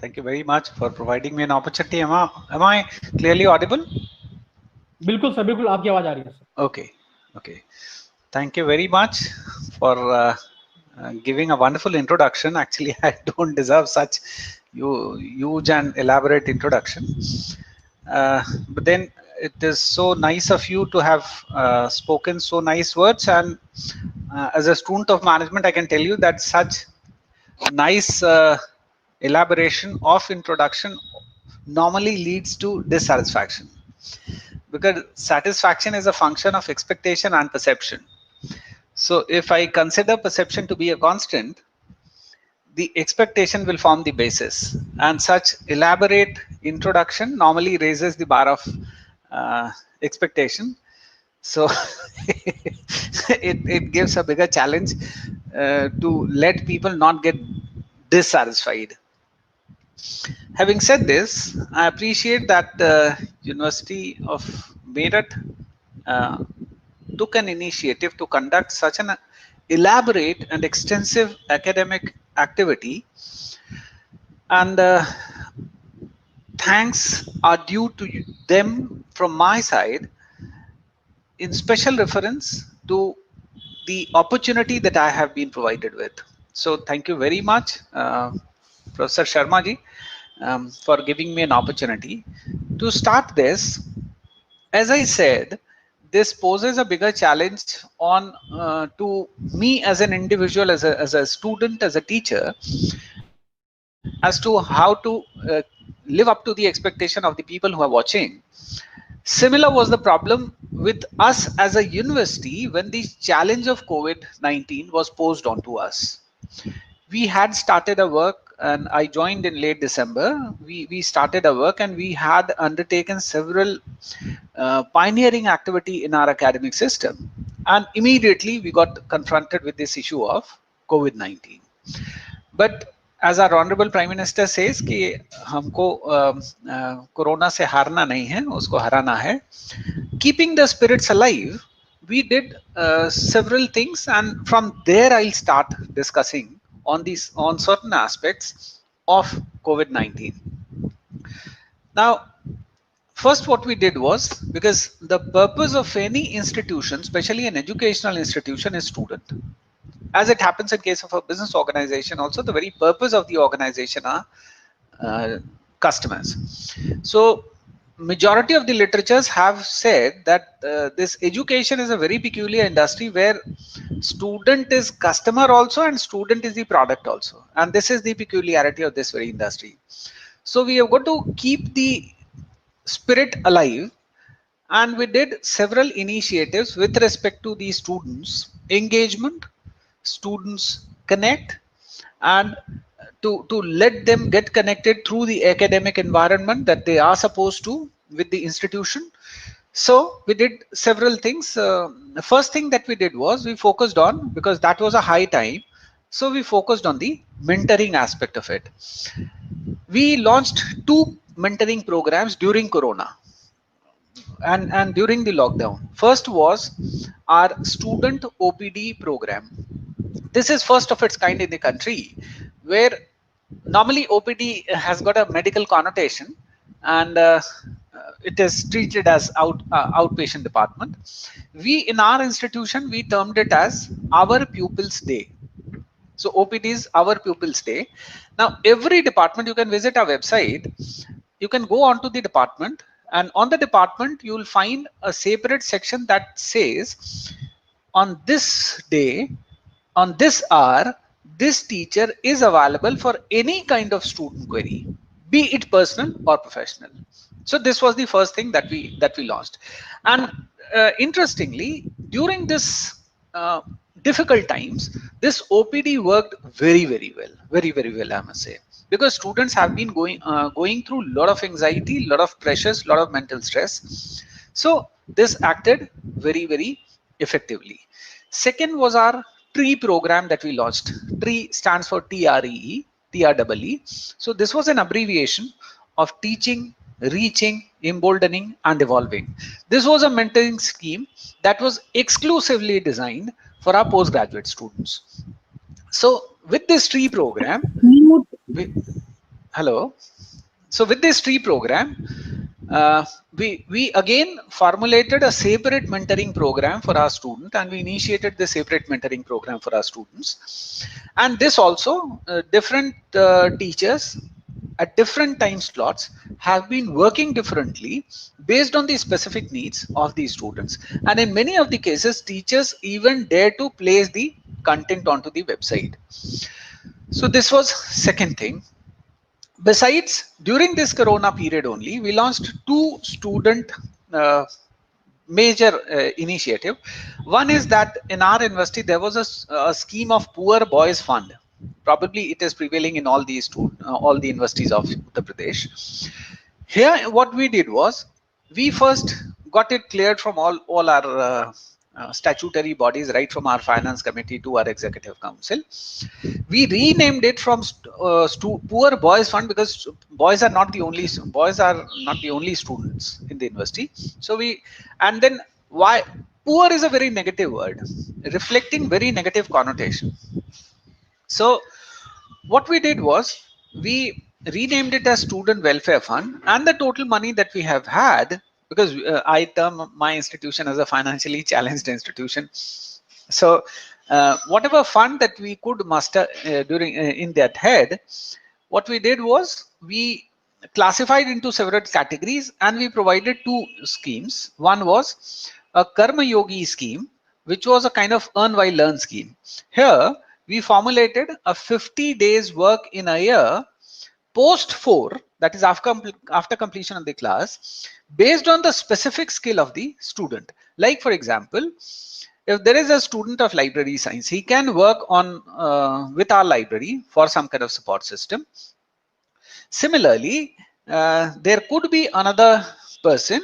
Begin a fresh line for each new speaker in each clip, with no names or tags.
Thank you very much for providing me an opportunity. Am I clearly audible?
बिल्कुल sir, बिल्कुल आपकी आवाज आ रही है sir.
Okay, okay. Thank you very much for giving a wonderful introduction. Actually, I don't deserve such huge and elaborate introduction. But then it is so nice of you to have spoken so nice words. And as a student of management, I can tell you that such nice elaboration of introduction normally leads to dissatisfaction, because satisfaction is a function of expectation and perception. So if I consider perception to be a constant, the expectation will form the basis, and such elaborate introduction normally raises the bar of expectation. So it gives a bigger challenge to let people not get dissatisfied. Having said this, I appreciate that University of Meerut uh, took an initiative to conduct such an elaborate and extensive academic activity, and thanks are due to them from my side, in special reference to the opportunity that I have been provided with. So thank you very much, Professor Sharma ji, for giving me an opportunity to start this. As I said, this poses a bigger challenge on to me as an individual, as a student, as a teacher, as to how to live up to the expectation of the people who are watching. Similar was the problem with us as a university when the challenge of COVID-19 was posed onto us. We had started a work, and I joined in late December. We started a work, and we had undertaken several pioneering activity in our academic system. And immediately we got confronted with this issue of COVID-19. But as our honorable prime minister says कि हमको corona से हारना नहीं है, उसको हराना है. Keeping the spirits alive, we did several things, and from there I'll start discussing on certain aspects of COVID-19. Now, first what we did was, because the purpose of any institution, especially an educational institution, is student. As it happens in case of a business organization also, the very purpose of the organization are customers. So majority of the literatures have said that this education is a very peculiar industry where student is customer also and student is the product also, and this is the peculiarity of this very industry. So we have got to keep the spirit alive, and we did several initiatives with respect to the students engagement, students connect, and to let them get connected through the academic environment that they are supposed to with the institution. So we did several things. The first thing that we did was we focused on, because that was a high time, so we focused on the mentoring aspect of it. We launched 2 mentoring programs during Corona and during the lockdown. First was our student OPD program. This is first of its kind in the country, where normally OPD has got a medical connotation, and it is treated as outpatient department. We in our institution, we termed it as our pupils day. So OPD is our pupils day. Now every department, you can visit our website, you can go onto the department, and on the department you will find a separate section that says, on this day, on this hour, this teacher is available for any kind of student query, be it personal or professional. So this was the first thing that we launched. And interestingly, during this difficult times, this OPD worked very well, very well, I must say, because students have been going through a lot of anxiety, a lot of pressures, a lot of mental stress. So this acted very effectively. Second was our TREE program that we launched. TREE stands for TREE, TREE. So this was an abbreviation of teaching, reaching, emboldening, and evolving. This was a mentoring scheme that was exclusively designed for our postgraduate students. So with this TREE program, Hello. So with this tree program, we again formulated a separate mentoring program for our student, and we initiated the separate mentoring program for our students. And this also different teachers at different time slots have been working differently based on the specific needs of these students. And in many of the cases, teachers even dare to place the content onto the website. So this was second thing. Besides, during this corona period only, we launched two student uh, major initiative. One is that in our university there was a scheme of poor boys fund. Probably it is prevailing in all these all the universities of Uttar Pradesh. Here what we did was, we first got it cleared from all our statutory bodies, right from our finance committee to our executive council. We renamed it from poor boys fund, because boys are not the only students in the university. So we, and then why poor is a very negative word, reflecting very negative connotation. So what we did was, we renamed it as student welfare fund, and the total money that we have had, because I term my institution as a financially challenged institution. So whatever fund that we could muster during in that head, what we did was, we classified into several categories, and we provided two schemes. One was a Karma Yogi scheme, which was a kind of earn while learn scheme. Here we formulated a 50 days work in a year post 4, that is after completion of the class, based on the specific skill of the student. Like for example, if there is a student of library science, he can work on with our library for some kind of support system. Similarly, there could be another person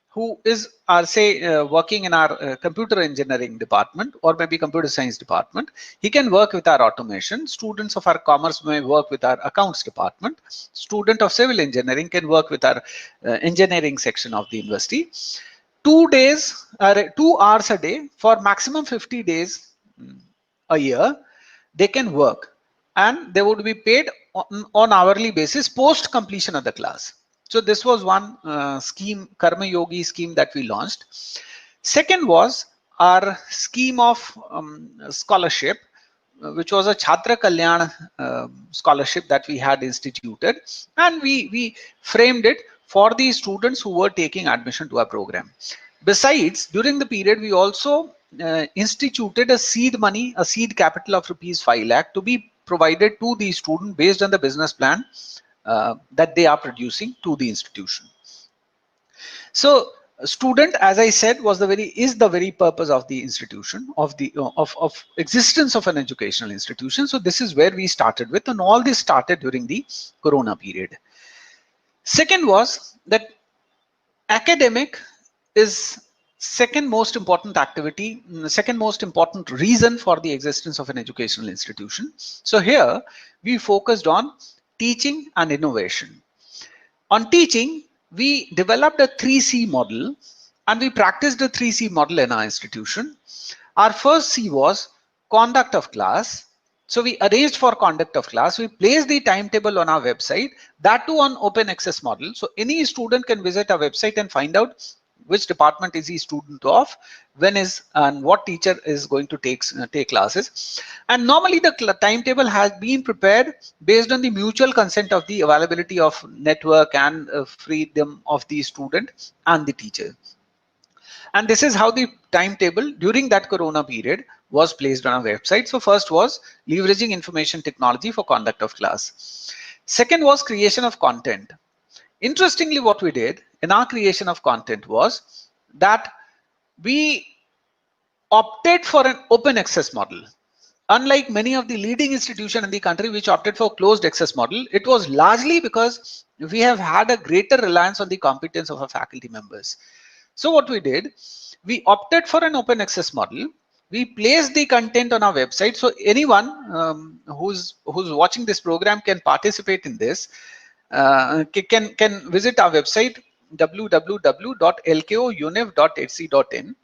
who is, say, working in our computer engineering department, or maybe computer science department. He can work with our automation. Students of our commerce may work with our accounts department. Student of civil engineering can work with our engineering section of the university. 2 days, 2 hours a day for maximum 50 days a year, they can work, and they would be paid on hourly basis post completion of the class. So this was one scheme, Karma Yogi scheme, that we launched. Second was our scheme of scholarship, which was a Chhatra Kalyan scholarship that we had instituted, and we framed it for the students who were taking admission to our program. Besides, during the period, we also instituted a seed money, a seed capital of rupees 5 lakh to be provided to the student based on the business plan that they are producing to the institution. So student, as I said, is the very purpose of the institution, of the of existence of an educational institution. So this is where we started with, and all this started during the corona period. Second was that academic is second most important activity, second most important reason for the existence of an educational institution. So here we focused on teaching and innovation. On teaching, we developed a 3C model, and we practiced the 3C model in our institution. Our first C was conduct of class. So we arranged for conduct of class. We placed the timetable on our website, that too on open access model. So any student can visit our website and find out which department is he student of, when is, and what teacher is going to take classes. And normally the timetable has been prepared based on the mutual consent of the availability of network and freedom of the student and the teacher. And this is how the timetable during that corona period was placed on our website. So first was leveraging information technology for conduct of class. Second was creation of content. Interestingly, what we did in our creation of content was that we opted for an open access model. Unlike many of the leading institutions in the country which opted for closed access model, it was largely because we have had a greater reliance on the competence of our faculty members. So what we did, we opted for an open access model. We placed the content on our website, so anyone who's watching this program can participate in this. Can visit our website www.lkouniv.ac.in,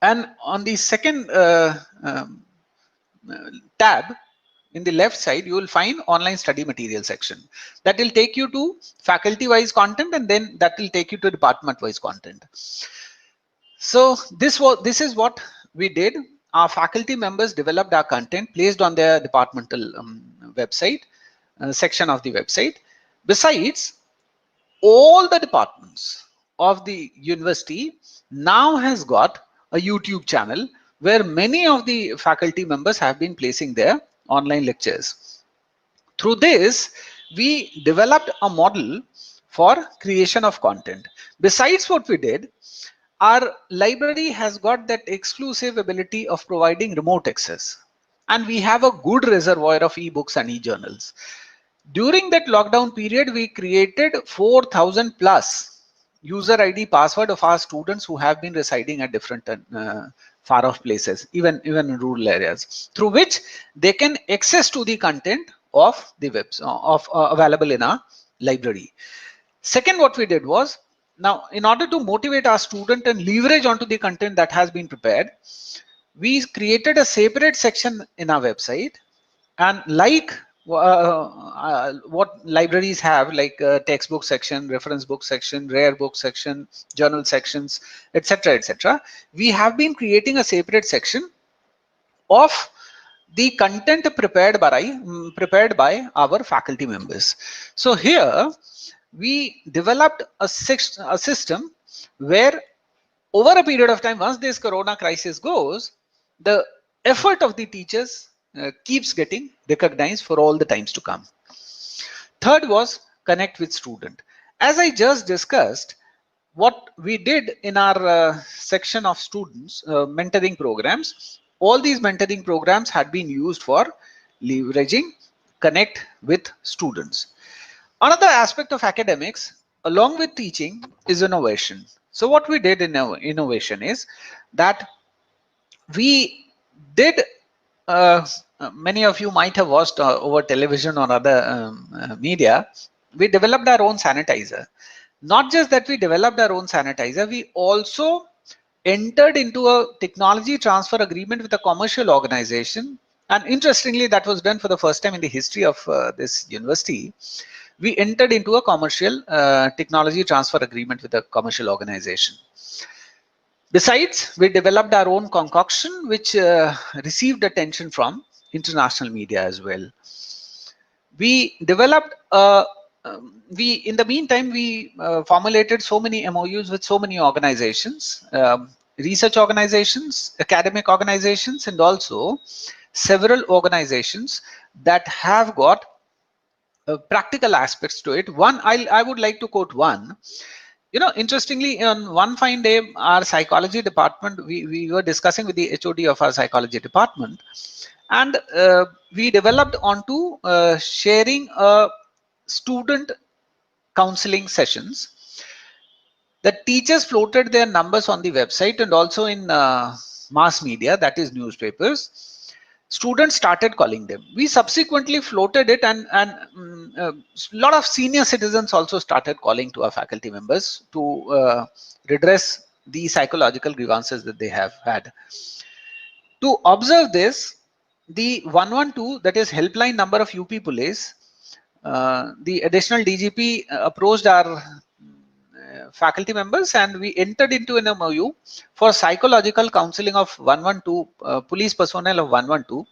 and on the second tab, in the left side, you will find online study material section. That will take you to faculty wise content, and then that will take you to department wise content. So this is what we did. Our faculty members developed our content placed on their departmental website section of the website. Besides, all the departments of the university now has got a YouTube channel where many of the faculty members have been placing their online lectures. Through this, we developed a model for creation of content. Besides what we did, our library has got that exclusive ability of providing remote access, and we have a good reservoir of ebooks and e-journals. During that lockdown period, we created 4,000 plus user ID password of our students who have been residing at different far off places, even in rural areas, through which they can access to the content of the webs available in our library. Second, what we did was, now in order to motivate our student and leverage onto the content that has been prepared, we created a separate section in our website, and like what libraries have, like textbook section, reference book section, rare book section, journal sections, etc., etc., we have been creating a separate section of the content prepared by our faculty members. So here we developed a system where over a period of time, once this corona crisis goes, the effort of the teachers keeps getting recognized for all the times to come. Third was connect with student. As I just discussed, what we did in our section of students mentoring programs, all these mentoring programs had been used for leveraging connect with students. Another aspect of academics, along with teaching, is innovation. So what we did in innovation is that we did, many of you might have watched over television or other media, we developed our own sanitizer. Not just that we developed our own sanitizer, we also entered into a technology transfer agreement with a commercial organization. And interestingly, that was done for the first time in the history of this university. We entered into a commercial technology transfer agreement with a commercial organization. Besides, we developed our own concoction, which received attention from international media as well. We developed, in the meantime, we formulated so many MOUs with so many organizations, research organizations, academic organizations, and also several organizations that have got practical aspects to it. One, I would like to quote one. You know, interestingly, on one fine day, our psychology department, we were discussing with the HOD of our psychology department, and we developed onto sharing student counseling sessions. The teachers floated their numbers on the website and also in mass media, that is newspapers. Students started calling them. We subsequently floated it, and a lot of senior citizens also started calling to our faculty members to redress the psychological grievances that they have had. To observe this, the 112, that is helpline number of UP Police, the additional DGP approached our faculty members, and we entered into an MOU for psychological counseling of 112, police personnel of 112,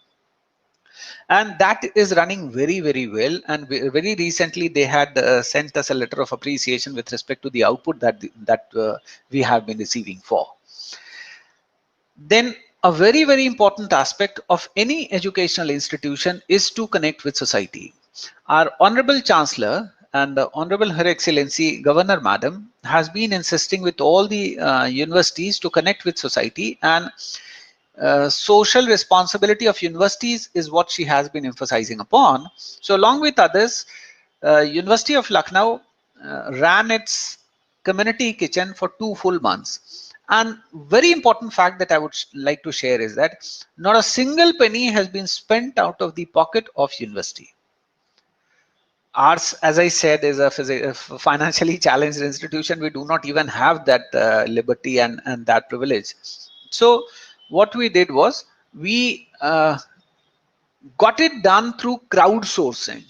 and that is running very well. And very recently they had sent us a letter of appreciation with respect to the output that we have been receiving for. Then a very important aspect of any educational institution is to connect with society. Our Honorable Chancellor and Honorable Her Excellency Governor Madam has been insisting with all the universities to connect with society, and social responsibility of universities is what she has been emphasizing upon. So along with others, University of Lucknow ran its community kitchen for 2 full months. And very important fact that I would like to share is that not a single penny has been spent out of the pocket of university. Ours, as I said, is a financially challenged institution. We do not even have that liberty and that privilege. So what we did was, we got it done through crowdsourcing.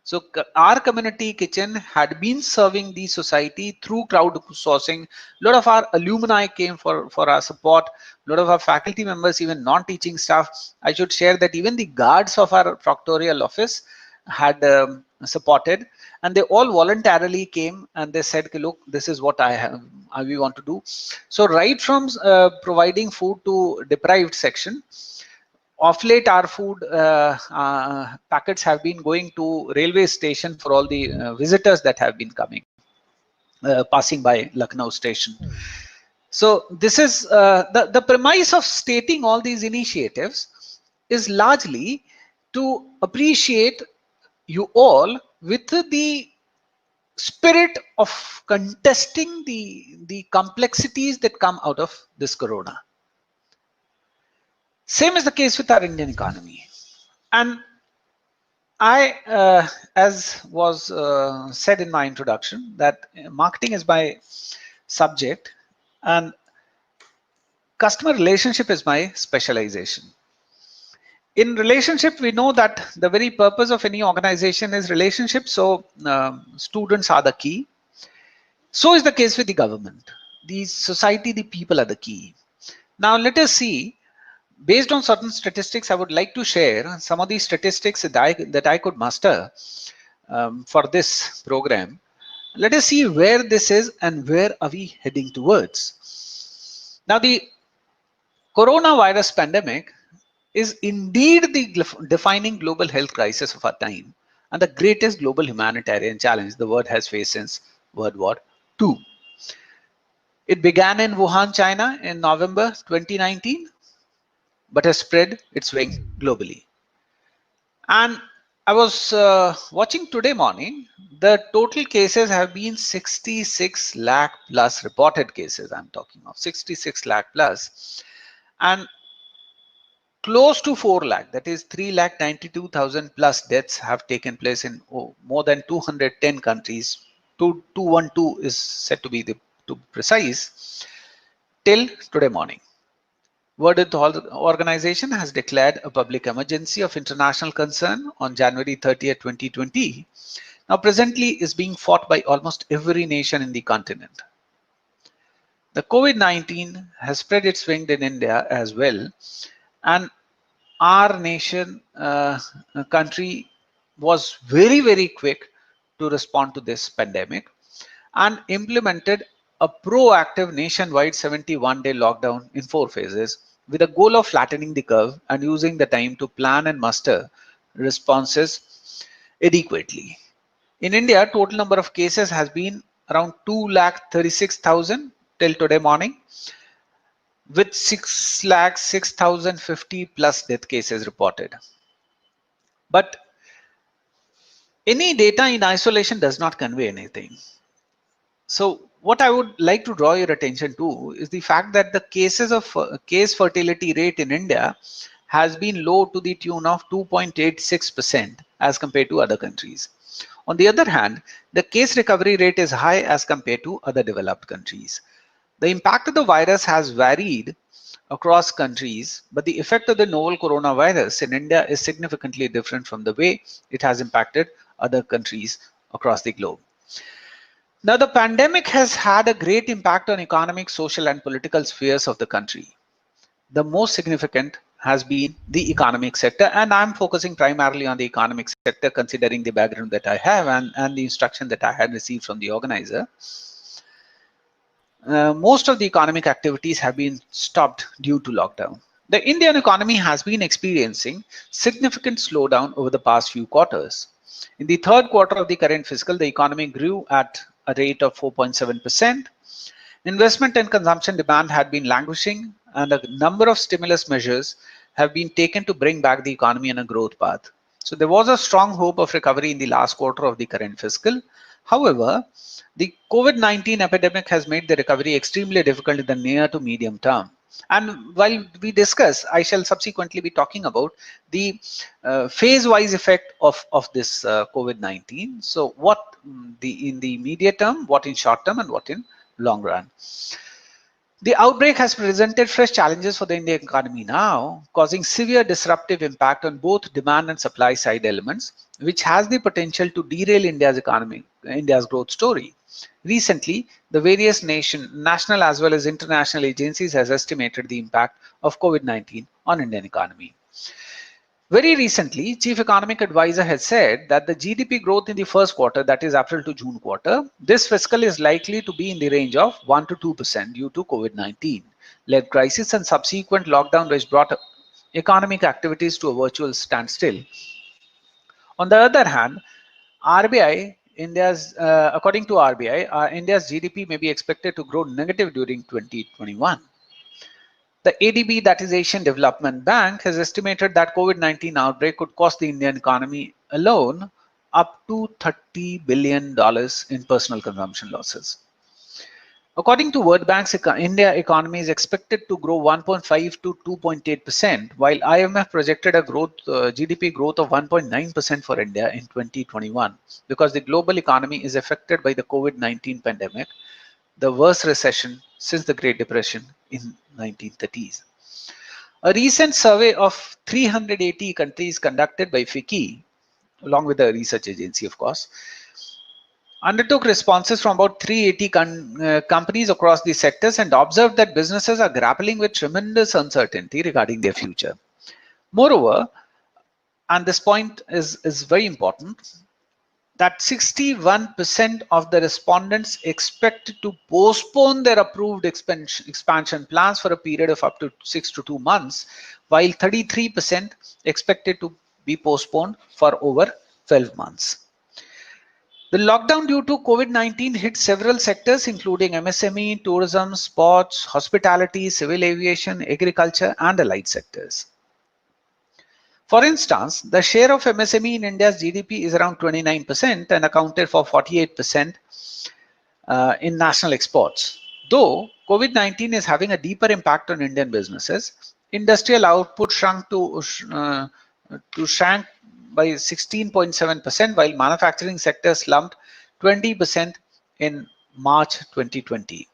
So our community kitchen had been serving the society through crowdsourcing. A lot of our alumni came for our support. A lot of our faculty members, even non-teaching staff. I should share that even the guards of our proctorial office had supported, and they all voluntarily came and they said, look, this is what I have, we want to do. So right from providing food to deprived section, of late our food packets have been going to railway station for all the visitors that have been coming, passing by Lucknow station. So this is the premise of stating all these initiatives is largely to appreciate you all with the spirit of contesting the complexities that come out of this corona. Same is the case with our Indian economy. And as was said in my introduction, that marketing is my subject and customer relationship is my specialization. In relationship, we know that the very purpose of any organization is relationship. So students are the key. So is the case with the government. The society, the people are the key. Now let us see, based on certain statistics, I would like to share some of these statistics that I could muster for this program. Let us see where this is and where are we heading towards. Now, the coronavirus pandemic is indeed the defining global health crisis of our time and the greatest global humanitarian challenge the world has faced since World War II. It began in Wuhan, China in November 2019, but has spread its wings globally. And I was watching today morning, the total cases have been 66 lakh plus reported cases. I'm talking of 66 lakh plus, and close to 4 lakh, that is 3,92,000 plus deaths have taken place in more than 210 countries. 212 is said to be to precise till today morning. World Health Organization has declared a public emergency of international concern on January 30th, 2020. Now presently is being fought by almost every nation in the continent. The COVID-19 has spread its wings in India as well, and our nation, country was very quick to respond to this pandemic and implemented a proactive nationwide 71-day lockdown in 4 phases with a goal of flattening the curve and using the time to plan and muster responses adequately. In India, total number of cases has been around 2,36,000 till today morning, with 6,06,050 plus death cases reported. But any data in isolation does not convey anything. So what I would like to draw your attention to is the fact that the cases of case fertility rate in India has been low to the tune of 2.86% as compared to other countries. On the other hand, the case recovery rate is high as compared to other developed countries. The impact of the virus has varied across countries, but the effect of the novel coronavirus in India is significantly different from the way it has impacted other countries across the globe. Now, the pandemic has had a great impact on economic, social, and political spheres of the country. The most significant has been the economic sector, and I'm focusing primarily on the economic sector considering the background that I have and the instruction that I had received from the organizer. Most of the economic activities have been stopped due to lockdown. The Indian economy has been experiencing significant slowdown over the past few quarters. In the third quarter of the current fiscal, the economy grew at a rate of 4.7%. Investment and consumption demand had been languishing, and a number of stimulus measures have been taken to bring back the economy on a growth path. So there was a strong hope of recovery in the last quarter of the current fiscal. However, the COVID-19 epidemic has made the recovery extremely difficult in the near to medium term. And while we discuss, I shall subsequently be talking about the phase-wise effect of this COVID-19. So what in the immediate term, what in short term, and what in long run. The outbreak has presented fresh challenges for the Indian economy now, causing severe disruptive impact on both demand and supply side elements, which has the potential to derail India's growth story. Recently, the various national as well as international agencies has estimated the impact of COVID-19 on Indian economy. Very recently, Chief Economic Advisor has said that the GDP growth in the first quarter, that is April to June quarter, this fiscal is likely to be in the range of 1 to 2% due to COVID-19 led crisis and subsequent lockdown, which brought economic activities to a virtual standstill. On the other hand, RBI, according to RBI, India's GDP may be expected to grow negative during 2021. The ADB, that is Asian Development Bank, has estimated that COVID-19 outbreak could cost the Indian economy alone up to $30 billion in personal consumption losses. According to World Bank's India economy is expected to grow 1.5 to 2.8%, while IMF projected a GDP growth of 1.9% for India in 2021, because the global economy is affected by the COVID-19 pandemic, the worst recession since the Great Depression in 1930s. A recent survey of 380 countries conducted by FICCI, along with the research agency, of course, undertook responses from about 380 companies across the sectors and observed that businesses are grappling with tremendous uncertainty regarding their future. Moreover, and this point is very important, that 61% of the respondents expect to postpone their approved expansion plans for a period of up to 6 to 2 months, while 33% expected to be postponed for over 12 months. The lockdown due to COVID-19 hit several sectors, including MSME, tourism, sports, hospitality, civil aviation, agriculture, and allied sectors. For instance, the share of MSME in India's GDP is around 29% and accounted for 48% in national exports. Though COVID-19 is having a deeper impact on Indian businesses, industrial output shrunk by 16.7%, while manufacturing sector slumped 20% in March 2020.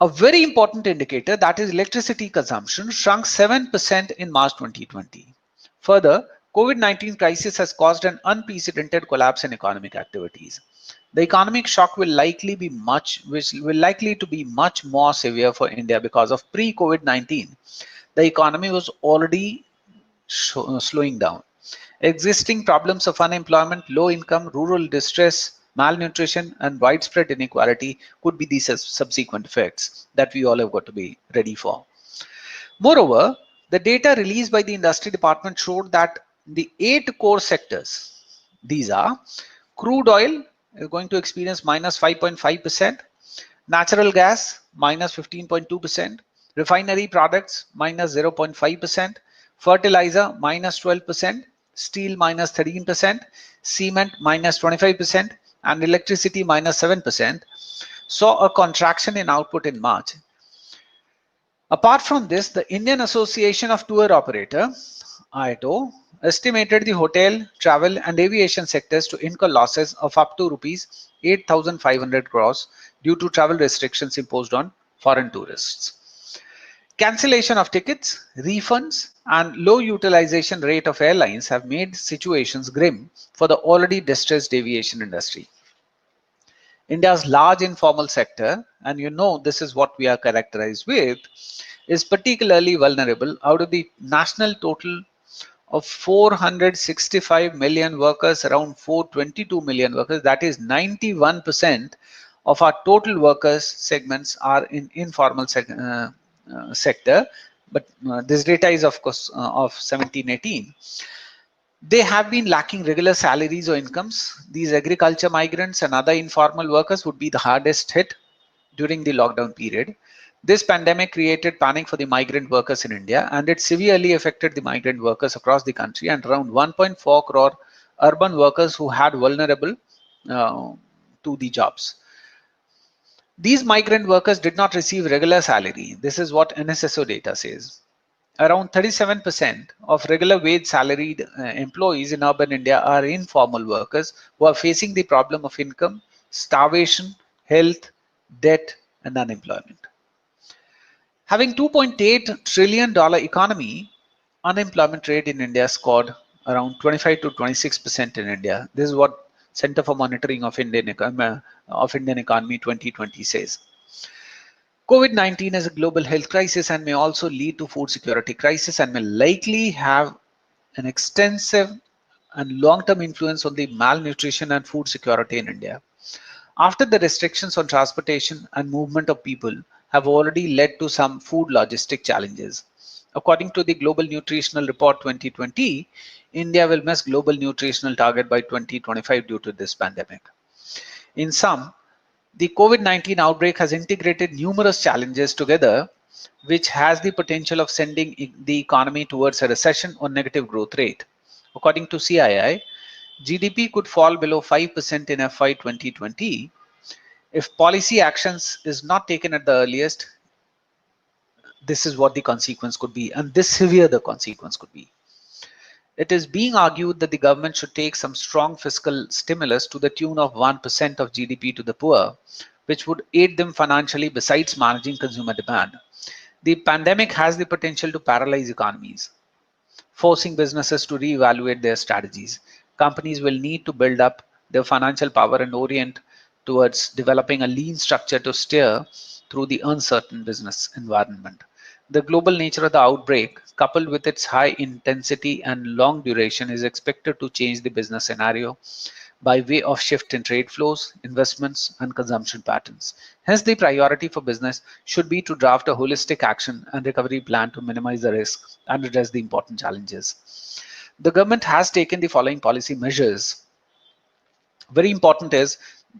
A very important indicator, that is electricity consumption, shrunk 7% in March 2020. Further, COVID-19 crisis has caused an unprecedented collapse in economic activities. The economic shock will likely to be much more severe for India because of pre-COVID-19. The economy was already slowing down. Existing problems of unemployment, low income, rural distress, malnutrition, and widespread inequality could be these subsequent effects that we all have got to be ready for. Moreover, the data released by the industry department showed that the 8 core sectors, these are crude oil is going to experience minus 5.5%, natural gas minus 15.2%, refinery products minus 0.5%, fertilizer minus 12%, steel minus 13%, cement minus 25%, and electricity minus 7%, saw a contraction in output in March. Apart from this, the Indian Association of Tour Operator, AITO, estimated the hotel, travel, and aviation sectors to incur losses of up to rupees 8,500 crores due to travel restrictions imposed on foreign tourists. Cancellation of tickets, refunds, and low utilization rate of airlines have made situations grim for the already distressed aviation industry. India's large informal sector, and you know this is what we are characterized with, is particularly vulnerable. Out of the national total of 465 million workers, around 422 million workers, that is 91% of our total workers segments are in informal sector, but this data is of course of 17-18. They have been lacking regular salaries or incomes. These agriculture migrants and other informal workers would be the hardest hit during the lockdown period. This pandemic created panic for the migrant workers in India, and it severely affected the migrant workers across the country and around 1.4 crore urban workers who had vulnerable to the jobs. These migrant workers did not receive regular salary. This is what NSSO data says. Around 37% of regular wage salaried employees in urban India are informal workers who are facing the problem of income, starvation, health, debt, and unemployment. Having $2.8 trillion economy, unemployment rate in India scored around 25 to 26% in India. This is what Center for Monitoring of Indian Economy 2020 says. COVID-19 is a global health crisis and may also lead to food security crisis and may likely have an extensive and long-term influence on the malnutrition and food security in India. After the restrictions on transportation and movement of people have already led to some food logistic challenges. According to the Global Nutritional Report 2020, India will miss global nutritional target by 2025 due to this pandemic. In sum, the COVID-19 outbreak has integrated numerous challenges together, which has the potential of sending the economy towards a recession or negative growth rate. According to CII, GDP could fall below 5% in FY 2020 if policy actions is not taken at the earliest. This is what the consequence could be, and this severe the consequence could be. It is being argued that the government should take some strong fiscal stimulus to the tune of 1% of GDP to the poor, which would aid them financially besides managing consumer demand. The pandemic has the potential to paralyze economies, forcing businesses to reevaluate their strategies. Companies will need to build up their financial power and orient towards developing a lean structure to steer through the uncertain business environment. The global nature of the outbreak, coupled with its high intensity and long duration, is expected to change the business scenario by way of shift in trade flows, investments, and consumption patterns. Hence, the priority for business should be to draft a holistic action and recovery plan to minimize the risk and address the important challenges. The government has taken the following policy measures. Very important is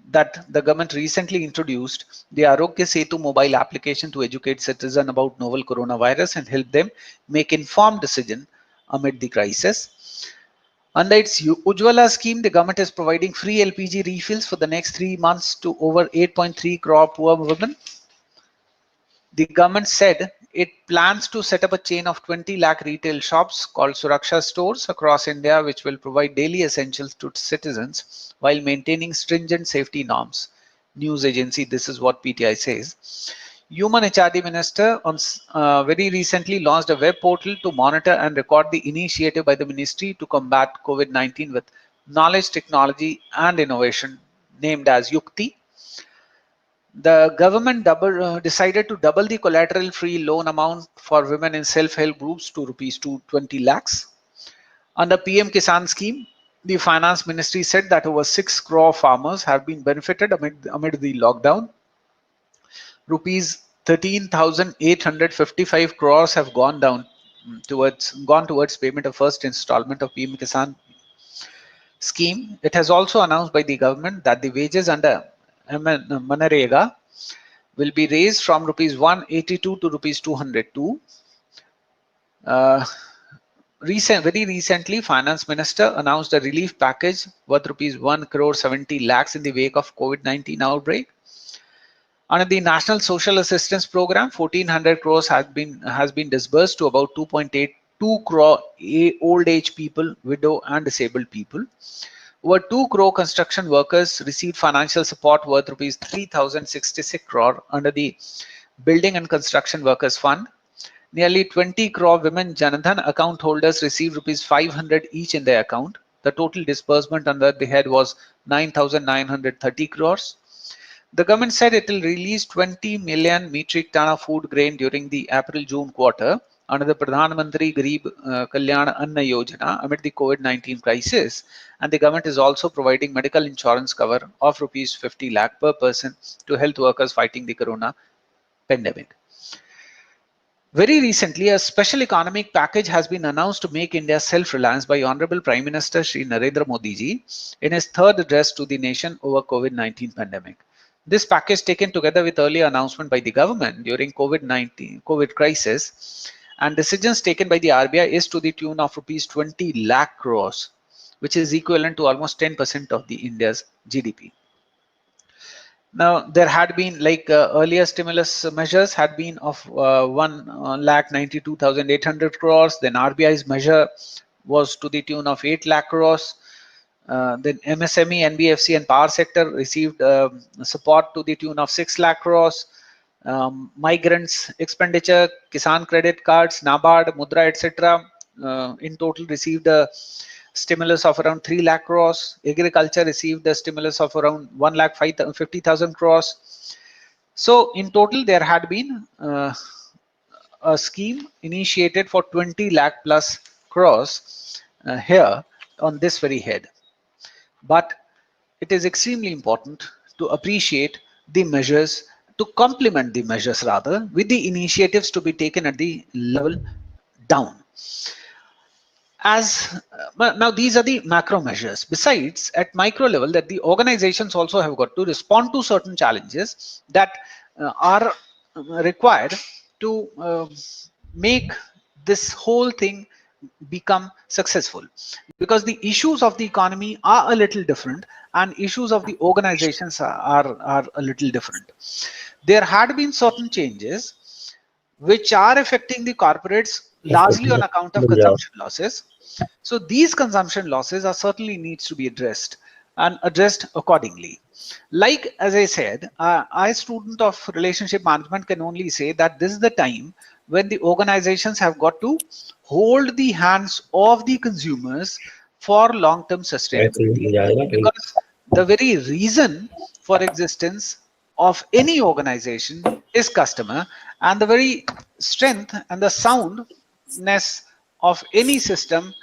that the government recently introduced the Arogya Setu mobile application to educate citizens about novel coronavirus and help them make informed decisions amid the crisis. Under its Ujjwala scheme, the government is providing free LPG refills for the next 3 months to over 8.3 crore poor women. The government said it plans to set up a chain of 20 lakh retail shops called Suraksha stores across India, which will provide daily essentials to citizens while maintaining stringent safety norms. News agency, this is what PTI says. Human HRD Minister very recently launched a web portal to monitor and record the initiative by the ministry to combat COVID-19 with knowledge, technology, and innovation named as Yukti. The government decided to double the collateral-free loan amount for women in self-help groups to rupees 220 lakhs. Under PM Kisan scheme, the finance ministry said that over 6 crore farmers have been benefited amid the lockdown. Rupees 13,855 crores have gone towards payment of first installment of PM Kisan scheme. It has also announced by the government that the wages under Manarega will be raised from rupees 182 to rupees 202. Very recently, Finance Minister announced a relief package worth rupees 1 crore 70 lakhs in the wake of COVID-19 outbreak. Under the National Social Assistance Program, 1,400 crores has been disbursed to about 2.82 crore old age people, widow and disabled people. Over 2 crore construction workers received financial support worth rupees 3,066 crore under the Building and Construction Workers Fund. Nearly 20 crore women Janadhan account holders received rupees 500 each in their account. The total disbursement under the head was 9,930 crores. The government said it will release 20 million metric ton of food grain during the April-June quarter under the Pradhan Mantri Garib Kalyan Anna Yojana amid the COVID-19 crisis, and the government is also providing medical insurance cover of rupees 50 lakh per person to health workers fighting the corona pandemic. Very recently, a special economic package has been announced to make India self-reliant by Honorable Prime Minister Shri Narendra Modi ji in his third address to the nation over COVID-19 pandemic. This package, taken together with earlier announcement by the government during COVID crisis and decisions taken by the RBI, is to the tune of rupees 20 lakh crores, which is equivalent to almost 10% of the India's GDP. Now, there had been earlier stimulus measures had been of 1,92,800 crores. Then RBI's measure was to the tune of 8 lakh crores. Then MSME, NBFC and power sector received support to the tune of 6 lakh crores. migrants expenditure, Kisan credit cards, NABARD, Mudra, etc. In total received a stimulus of around 3 lakh crores. Agriculture received a stimulus of around 1 lakh 50,000 crores. So in total, there had been a scheme initiated for 20 lakh plus crores here on this very head. But it is extremely important to appreciate the measures, to complement the measures rather, with the initiatives to be taken at the level down. Now these are the macro measures. Besides, at micro level, that the organizations also have got to respond to certain challenges that are required to make this whole thing become successful, because the issues of the economy are a little different and issues of the organizations are a little different. There had been certain changes which are affecting the corporates largely on account of consumption losses. So these consumption losses are certainly needs to be addressed and addressed accordingly. Like as I said, I, student of relationship management, can only say that this is the time when the organizations have got to hold the hands of the consumers for long-term sustainability, because the very reason for existence of any organization is customer, and the very strength and the soundness of any system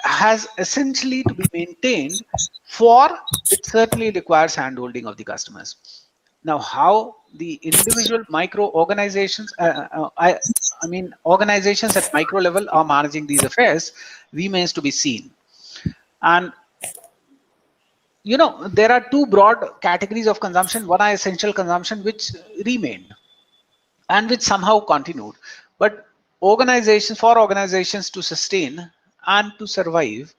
has essentially to be maintained, for it certainly requires handholding of the customers. Now, how the individual micro organizations, I mean organizations at micro level are managing these affairs remains to be seen. And you know, there are two broad categories of consumption. One are essential consumption, which remained and which somehow continued. But organizations to sustain and to survive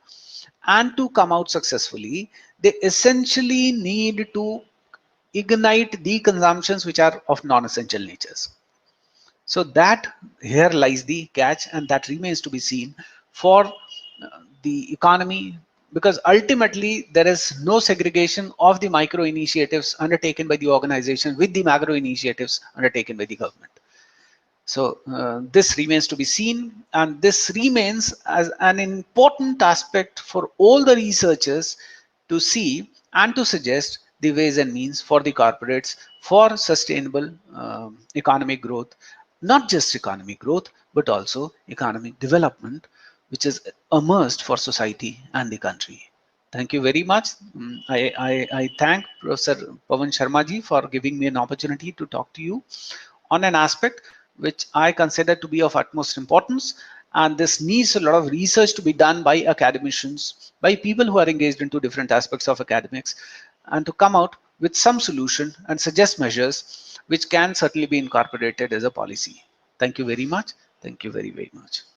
and to come out successfully, they essentially need to ignite the consumptions which are of non-essential natures. So that here lies the catch, and that remains to be seen for the economy, because ultimately there is no segregation of the micro initiatives undertaken by the organization with the macro initiatives undertaken by the government. So this remains to be seen, and this remains as an important aspect for all the researchers to see and to suggest the ways and means for the corporates for sustainable economic growth, not just economic growth, but also economic development, which is a must for society and the country. Thank you very much. I thank Professor Pawan Sharma ji for giving me an opportunity to talk to you on an aspect which I consider to be of utmost importance. And this needs a lot of research to be done by academicians, by people who are engaged into different aspects of academics, and to come out with some solution and suggest measures which can certainly be incorporated as a policy. Thank you very much. Thank you very, very much.